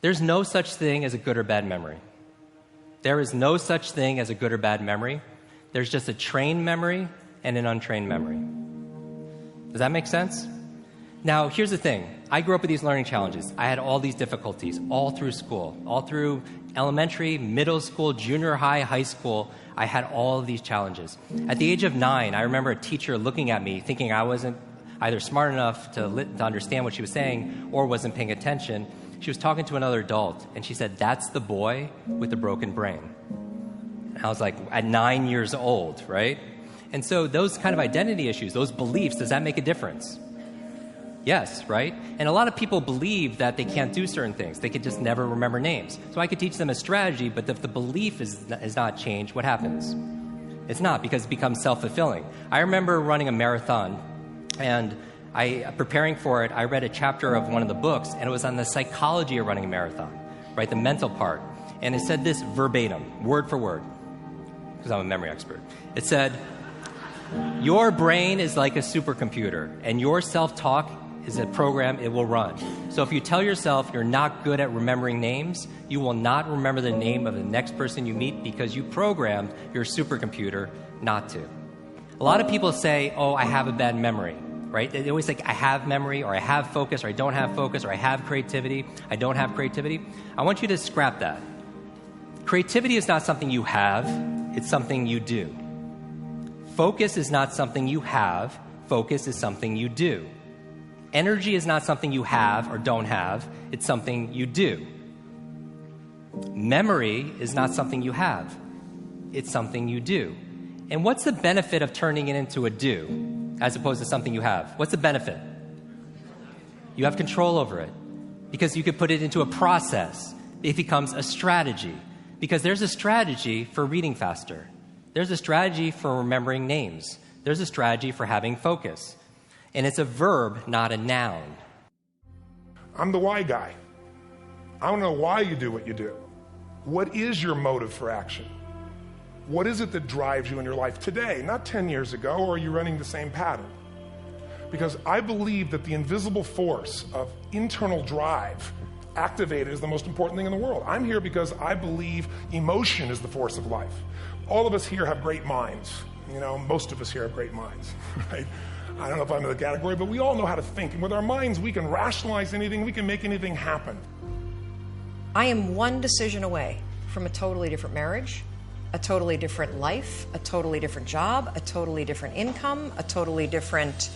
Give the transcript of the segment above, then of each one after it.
There's no such thing as a good or bad memory. There is no such thing as a good or bad memory. There's just a trained memory and an untrained memory. Does that make sense? Now, here's the thing. I grew up with these learning challenges. I had all these difficulties all through school, all through elementary, middle school, junior high, high school. I had all of these challenges. At the age of 9, I remember a teacher looking at me thinking I wasn't either smart enough to understand what she was saying or wasn't paying attention. She was talking to another adult, and she said, "That's the boy with the broken brain." And I was like, at 9 years old, right? And so those kind of identity issues, those beliefs, does that make a difference? Yes, right? And a lot of people believe that they can't do certain things. They could just never remember names. So I could teach them a strategy, but if the belief is not changed, what happens? It's not, because it becomes self-fulfilling. I remember running a marathon, and preparing for it, I read a chapter of one of the books, and it was on the psychology of running a marathon, right? The mental part. And it said this verbatim, word for word, because I'm a memory expert. It said, "Your brain is like a supercomputer, and your self-talk is a program it will run. So if you tell yourself you're not good at remembering names, you will not remember the name of the next person you meet because you programmed your supercomputer not to." A lot of people say, "Oh, I have a bad memory," right? They always say, "I have memory," or "I have focus," or "I don't have focus," or "I have creativity," "I don't have creativity." I want you to scrap that. Creativity is not something you have, it's something you do. Focus is not something you have, focus is something you do. Energy is not something you have or don't have, it's something you do. Memory is not something you have, it's something you do. And what's the benefit of turning it into a do as opposed to something you have? What's the benefit? You have control over it because you could put it into a process. It becomes a strategy because there's a strategy for reading faster. There's a strategy for remembering names. There's a strategy for having focus. And it's a verb, not a noun. I'm the why guy. I want to know why you do what you do. What is your motive for action? What is it that drives you in your life today, not 10 years ago, or are you running the same pattern? Because I believe that the invisible force of internal drive activated is the most important thing in the world. I'm here because I believe emotion is the force of life. All of us here have great minds. You know, most of us here have great minds, right? I don't know if I'm in the category, but we all know how to think. And with our minds, we can rationalize anything. We can make anything happen. I am one decision away from a totally different marriage, a totally different life, a totally different job, a totally different income, a totally different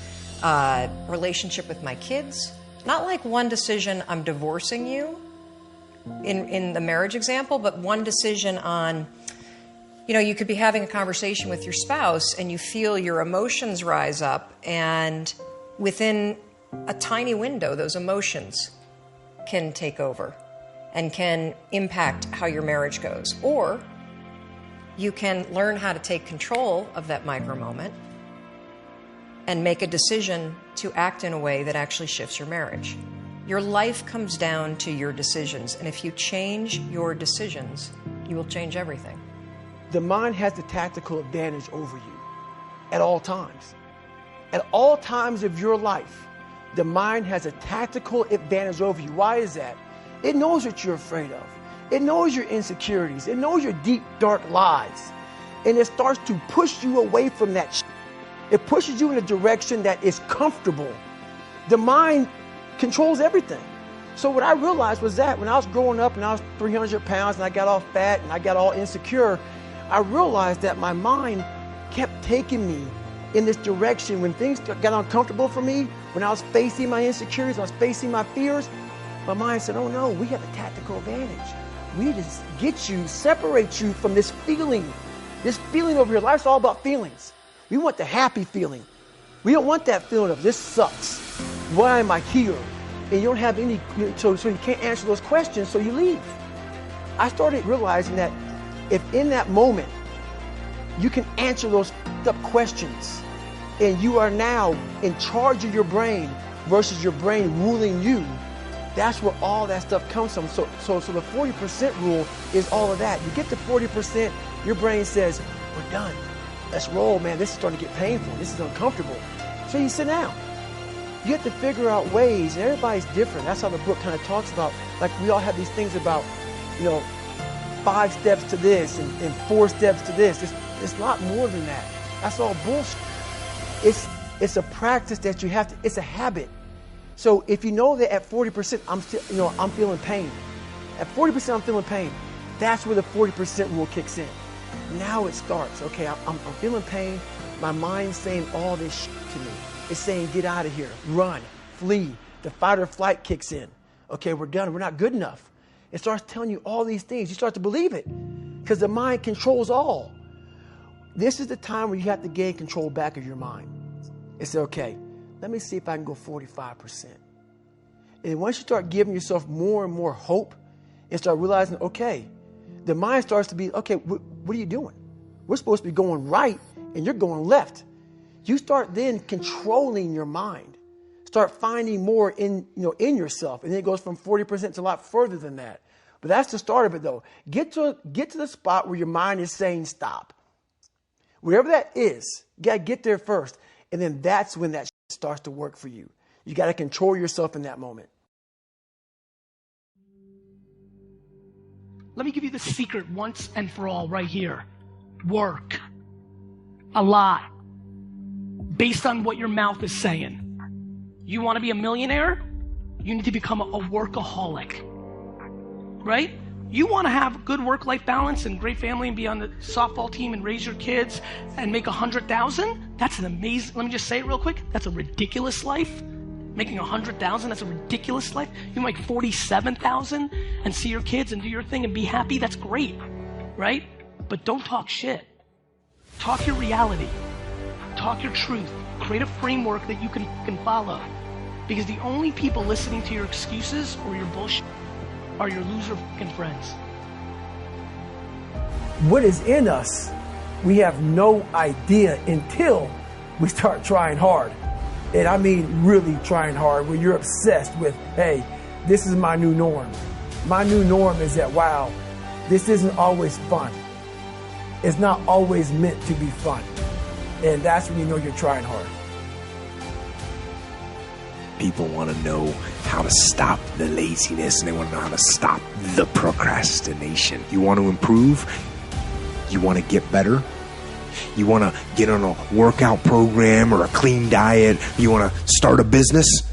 relationship with my kids. Not like one decision, I'm divorcing you in the marriage example, but one decision on, you know, you could be having a conversation with your spouse and you feel your emotions rise up, and within a tiny window, those emotions can take over and can impact how your marriage goes. Or you can learn how to take control of that micro moment and make a decision to act in a way that actually shifts your marriage. Your life comes down to your decisions, and if you change your decisions, you will change everything. The mind has the tactical advantage over you at all times. At all times of your life, the mind has a tactical advantage over you. Why is that? It knows what you're afraid of. It knows your insecurities. It knows your deep, dark lies. And it starts to push you away from that shit. It pushes you in a direction that is comfortable. The mind controls everything. So what I realized was that when I was growing up and I was 300 pounds and I got all fat and I got all insecure, I realized that my mind kept taking me in this direction. When things got uncomfortable for me, when I was facing my insecurities, I was facing my fears, my mind said, oh no, we have a tactical advantage. We need to get you, separate you from this feeling over here. Life's all about feelings. We want the happy feeling. We don't want that feeling of this sucks. Why am I here? And you don't have any, so you can't answer those questions, so you leave. I started realizing that if in that moment you can answer those up questions and you are now in charge of your brain versus your brain ruling you, that's where all that stuff comes from. So the 40% rule is all of that. You get to 40%, your brain says, we're done. Let's roll, man. This is starting to get painful. This is uncomfortable. So you sit down. You have to figure out ways, and everybody's different. That's how the book kind of talks about Like we all have these things about, 5 steps to this and 4 steps to this. It's a lot more than that. That's all bullshit. It's a practice that you have to, it's a habit. So if you know that at 40%, I'm feeling pain. At 40% I'm feeling pain. That's where the 40% rule kicks in. Now it starts. Okay, I'm feeling pain. My mind's saying all this shit to me. It's saying, get out of here, run, flee. The fight or flight kicks in. Okay, we're done. We're not good enough. It starts telling you all these things. You start to believe it because the mind controls all. This is the time where you have to gain control back of your mind. It's okay, let me see if I can go 45%. And once you start giving yourself more and more hope and start realizing, okay, the mind starts to be, okay, what are you doing? We're supposed to be going right and you're going left. You start then controlling your mind. Start finding more in yourself. And then it goes from 40% to a lot further than that. But that's the start of it though. Get to the spot where your mind is saying stop. Wherever that is, you got to get there first. And then that's when that starts to work for you. You got to control yourself in that moment. Let me give you the secret once and for all right here. Work. A lot. Based on what your mouth is saying. You want to be a millionaire? You need to become a workaholic. Right? You want to have good work-life balance and great family and be on the softball team and raise your kids and make $100,000? That's an amazing, let me just say it real quick. That's a ridiculous life. Making $100,000, that's a ridiculous life. You make $47,000 and see your kids and do your thing and be happy. That's great, right? But don't talk shit. Talk your reality. Talk your truth. Create a framework that you can follow. Because the only people listening to your excuses or your bullshit are your loser fucking friends. What is in us, we have no idea until we start trying hard. And I mean really trying hard, where you're obsessed with, hey, this is my new norm. My new norm is that, wow, this isn't always fun. It's not always meant to be fun. And that's when you know you're trying hard. People want to know how to stop the laziness and they want to know how to stop the procrastination. You want to improve? You want to get better? You want to get on a workout program or a clean diet? You want to start a business?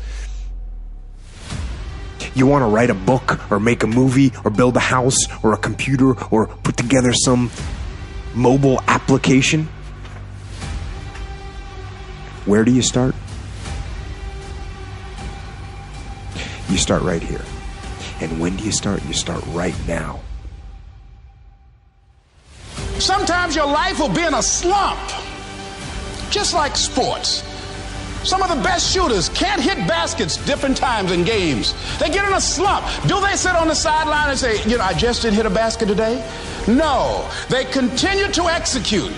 You want to write a book or make a movie or build a house or a computer or put together some mobile application? Where do you start? You start right here. And when do you start? You start right now. Sometimes your life will be in a slump, just like sports. Some of the best shooters can't hit baskets different times in games. They get in a slump. Do they sit on the sideline and say, I just didn't hit a basket today? No, they continue to execute.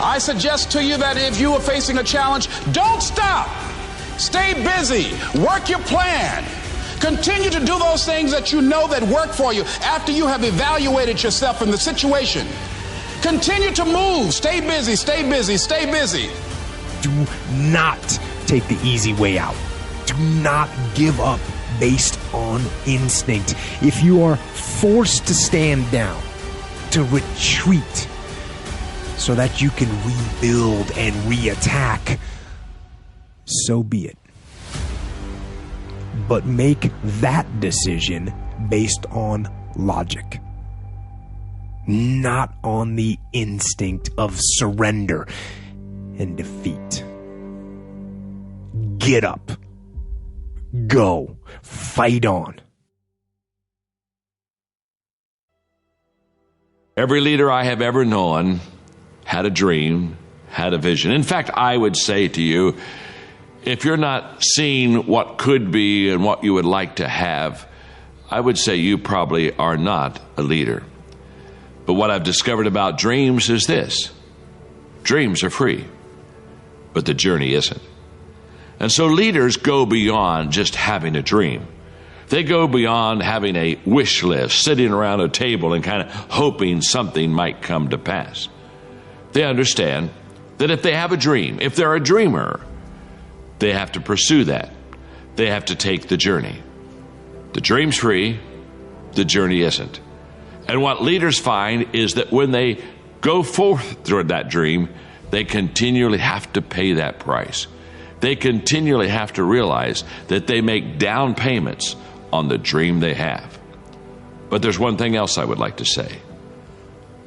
I suggest to you that if you are facing a challenge, don't stop. Stay busy. Work your plan. Continue to do those things that you know that work for you after you have evaluated yourself in the situation. Continue to move. Stay busy, stay busy, stay busy. Do not take the easy way out. Do not give up based on instinct. If you are forced to stand down, to retreat, so that you can rebuild and reattack, so be it. But make that decision based on logic, not on the instinct of surrender and defeat. Get up. Go. Fight on. Every leader I have ever known had a dream, had a vision. In fact, I would say to you, if you're not seeing what could be and what you would like to have, I would say you probably are not a leader. But what I've discovered about dreams is this: dreams are free, but the journey isn't. And so leaders go beyond just having a dream. They go beyond having a wish list, sitting around a table and kind of hoping something might come to pass. They understand that if they have a dream, if they're a dreamer, they have to pursue that. They have to take the journey. The dream's free, the journey isn't. And what leaders find is that when they go forth through that dream, they continually have to pay that price. They continually have to realize that they make down payments on the dream they have. But there's one thing else I would like to say.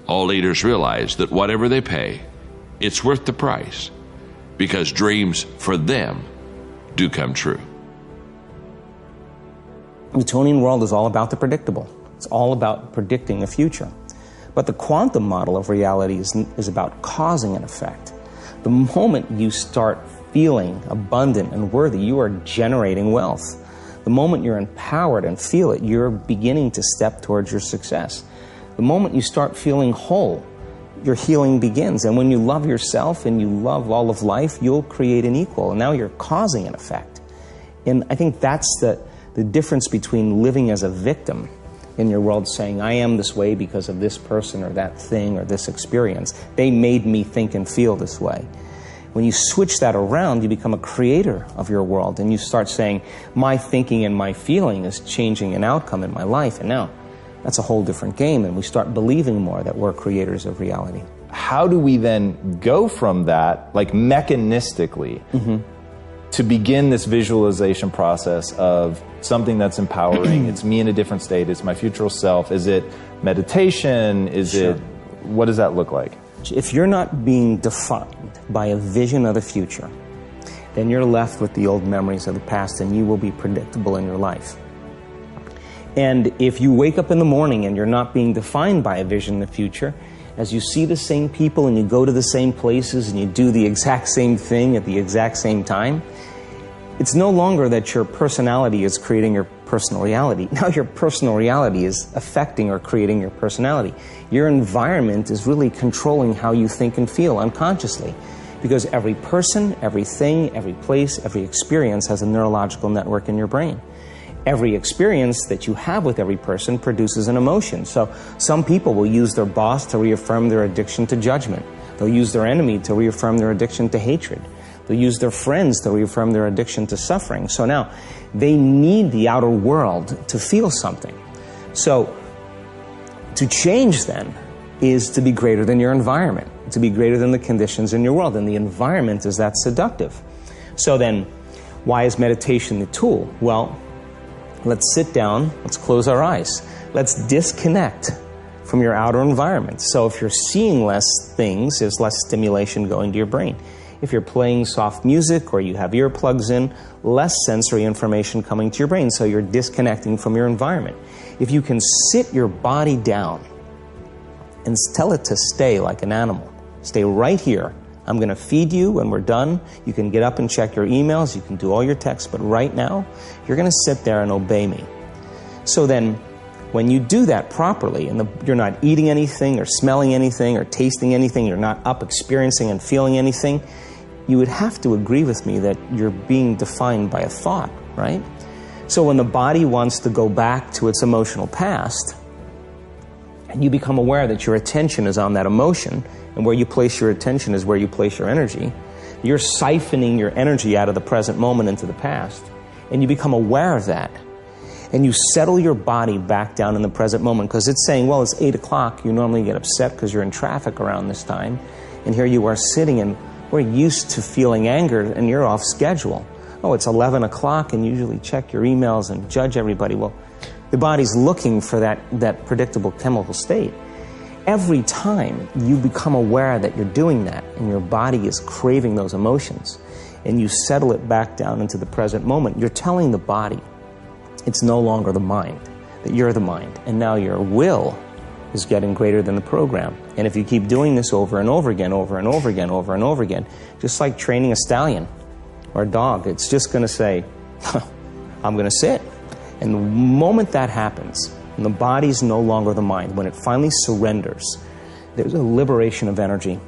All leaders realize that whatever they pay, it's worth the price, because dreams for them do come true. The Newtonian world is all about the predictable. It's all about predicting the future. But the quantum model of reality is about causing an effect. The moment you start feeling abundant and worthy, you are generating wealth. The moment you're empowered and feel it, you're beginning to step towards your success. The moment you start feeling whole, your healing begins. And when you love yourself and you love all of life, you'll create an equal. And now you're causing an effect. And I think that's the difference between living as a victim in your world, saying, I am this way because of this person or that thing or this experience. They made me think and feel this way. When you switch that around, you become a creator of your world, and you start saying, my thinking and my feeling is changing an outcome in my life. And now that's a whole different game, and we start believing more that we're creators of reality. How do we then go from that, like mechanistically, to begin this visualization process of something that's empowering? It's me in a different state. It's my future self. Is it meditation? Is it, what does that look like? If you're not being defined by a vision of the future, then you're left with the old memories of the past, and you will be predictable in your life. And if you wake up in the morning and you're not being defined by a vision of the future, as you see the same people and you go to the same places and you do the exact same thing at the exact same time, it's no longer that your personality is creating your personal reality. Now your personal reality is affecting or creating your personality. Your environment is really controlling how you think and feel unconsciously, because every person, everything, every place, every experience has a neurological network in your brain. Every experience that you have with every person produces an emotion. So some people will use their boss to reaffirm their addiction to judgment. They'll use their enemy to reaffirm their addiction to hatred. They'll use their friends to reaffirm their addiction to suffering. So now they need the outer world to feel something. So to change then is to be greater than your environment, to be greater than the conditions in your world. And the environment is that seductive. So then why is meditation the tool? Well, let's sit down, let's close our eyes. Let's disconnect from your outer environment. So if you're seeing less things, there's less stimulation going to your brain. If you're playing soft music or you have earplugs in, less sensory information coming to your brain, so you're disconnecting from your environment. If you can sit your body down and tell it to stay like an animal, stay right here. I'm going to feed you when we're done. You can get up and check your emails. You can do all your texts. But right now, you're going to sit there and obey me. So then, when you do that properly, and you're not eating anything or smelling anything or tasting anything, you're not up experiencing and feeling anything, you would have to agree with me that you're being defined by a thought, right? So when the body wants to go back to its emotional past, and you become aware that your attention is on that emotion, and where you place your attention is where you place your energy, you're siphoning your energy out of the present moment into the past, and you become aware of that. And you settle your body back down in the present moment, because it's saying, well, it's 8 o'clock. You normally get upset because you're in traffic around this time. And here you are sitting, and we're used to feeling anger, and you're off schedule. Oh, it's 11 o'clock, and you usually check your emails and judge everybody. Well, the body's looking for that predictable chemical state. Every time you become aware that you're doing that, and your body is craving those emotions, and you settle it back down into the present moment, you're telling the body it's no longer the mind, that you're the mind. And now your will is getting greater than the program. And if you keep doing this over and over again, over and over again, over and over again, just like training a stallion or a dog, it's just going to say, I'm going to sit. And the moment that happens, and the body's no longer the mind, when it finally surrenders, there's a liberation of energy.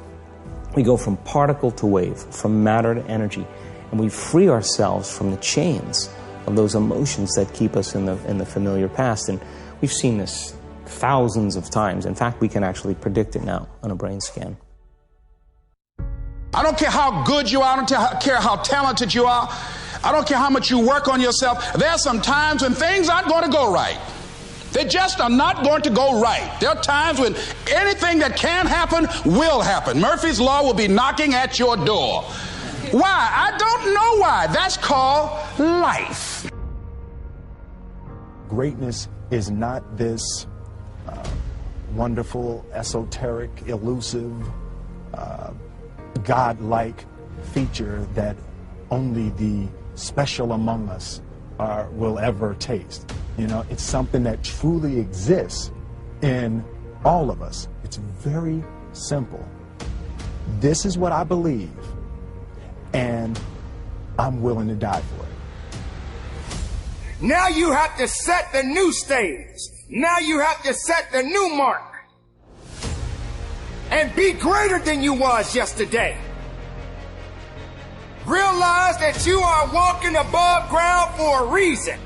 We go from particle to wave, from matter to energy, and we free ourselves from the chains of those emotions that keep us in the familiar past. And we've seen this thousands of times. In fact, we can actually predict it now on a brain scan. I don't care how good you are. I don't care how talented you are. I don't care how much you work on yourself. There are some times when things aren't going to go right. They just are not going to go right. There are times when anything that can happen will happen. Murphy's Law will be knocking at your door. Why? I don't know why. That's called life. Greatness is not this wonderful, esoteric, elusive, God-like feature that only the special among us will ever taste. You know, it's something that truly exists in all of us. It's very simple. This is what I believe, and I'm willing to die for it. Now you have to set the new stage. Now you have to set the new mark. And be greater than you was yesterday. Realize that you are walking above ground for a reason.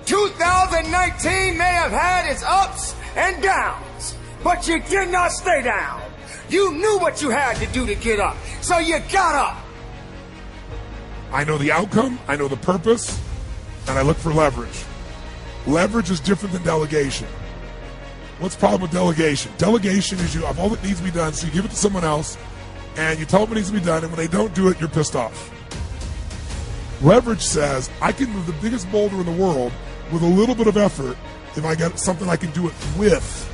2019 may have had its ups and downs, but you did not stay down. You knew what you had to do to get up, so you got up. I know the outcome, I know the purpose, and I look for leverage. Leverage is different than delegation. What's the problem with delegation? Delegation is you have all that needs to be done, so you give it to someone else, and you tell them what needs to be done, and when they don't do it, you're pissed off. Leverage says, I can move the biggest boulder in the world with a little bit of effort if I get something I can do it with,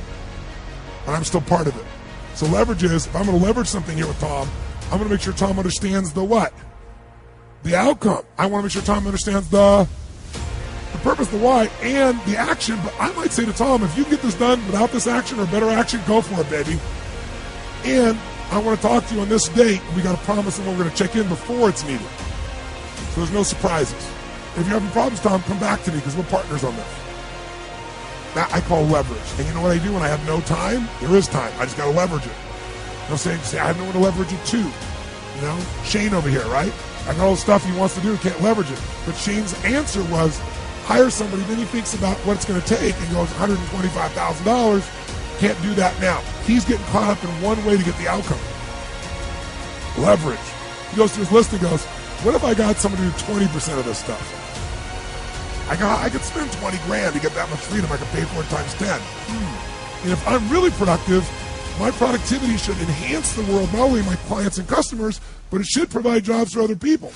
and I'm still part of it. So leverage is, if I'm going to leverage something here with Tom, I'm going to make sure Tom understands the what? The outcome. I want to make sure Tom understands the purpose, the why, and the action. But I might say to Tom, if you can get this done without this action or better action, go for it, baby. And I want to talk to you on this date. We got to promise them we're going to check in before it's needed. So there's no surprises. If you're having problems, Tom, come back to me because we're partners on this. That I call leverage. And you know what I do when I have no time? There is time. I just got to leverage it. You know, say I have no one to leverage it to. You know, Shane over here, right? I got all the stuff he wants to do, can't leverage it. But Shane's answer was hire somebody, then he thinks about what it's going to take and goes $125,000. Can't do that now. He's getting caught up in one way to get the outcome. Leverage. He goes to his list and goes, what if I got somebody to do 20% of this stuff? I could spend 20 grand to get that much freedom. I could pay for it times 10. And if I'm really productive, my productivity should enhance the world, not only my clients and customers, but it should provide jobs for other people.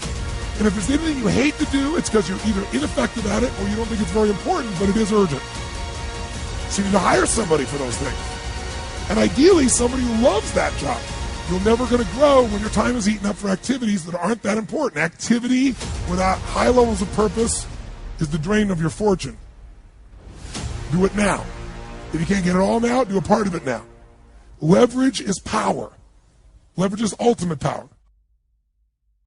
And if there's anything you hate to do, it's because you're either ineffective at it or you don't think it's very important, but it is urgent. So you need to hire somebody for those things. And ideally, somebody who loves that job. You're never going to grow when your time is eaten up for activities that aren't that important. Activity without high levels of purpose is the drain of your fortune. Do it now. If you can't get it all now, do a part of it now. Leverage is power. Leverage is ultimate power.